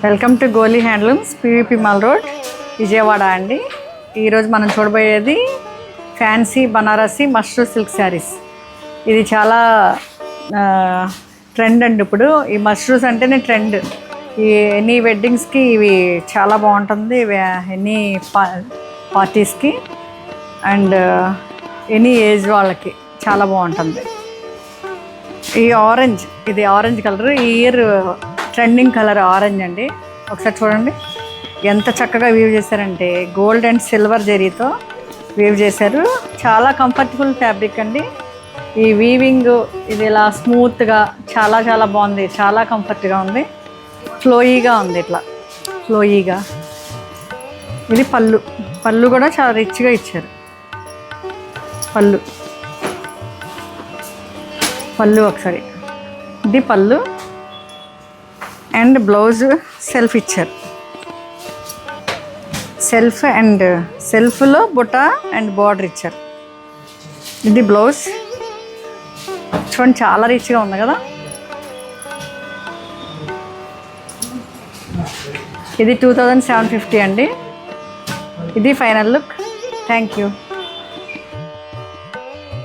Welcome to Goli handlooms, PVP mall road, Vijayawada అండి. ఈరోజు మనం చూడబోయేది ఫ్యాన్సీ బనారసి మష్రూ సిల్క్ శారీస్. ఇది చాలా ట్రెండ్ అండి. ఇప్పుడు ఈ మష్రూస్ అంటేనే ట్రెండ్. ఈ ఎనీ వెడ్డింగ్స్కి ఇవి చాలా బాగుంటుంది, ఎనీ పార్టీస్కి అండ్ ఎనీ ఏజ్ వాళ్ళకి చాలా బాగుంటుంది. ఈ ఆరెంజ్, ఇది ఆరెంజ్ కలర్, ఈ ఇయర్ ట్రెండింగ్ కలర్ ఆరెంజ్ అండి. ఒకసారి చూడండి ఎంత చక్కగా వీవ్ చేశారంటే, గోల్డ్ అండ్ సిల్వర్ జరీతో వీవ్ చేశారు. చాలా కంఫర్టబుల్ ఫ్యాబ్రిక్ అండి. ఈ వీవింగ్ ఇది ఇలా స్మూత్గా చాలా చాలా బాగుంది, చాలా కంఫర్ట్గా ఉంది, ఫ్లోయీగా ఉంది, ఇట్లా ఫ్లోయీగా. ఇది పళ్ళు కూడా చాలా రిచ్గా ఇచ్చారు. పళ్ళు ఒకసారి, ఇది పళ్ళు అండ్ బ్లౌజ్ సెల్ఫ్ ఇచ్చారు. సెల్ఫ్లో బుట్ట అండ్ బార్డర్ ఇచ్చారు. ఇది బ్లౌజ్ చూడండి, చాలా రిచ్గా ఉంది కదా. ఇది 2750 అండి. ఇది ఫైనల్ లుక్. Thank you.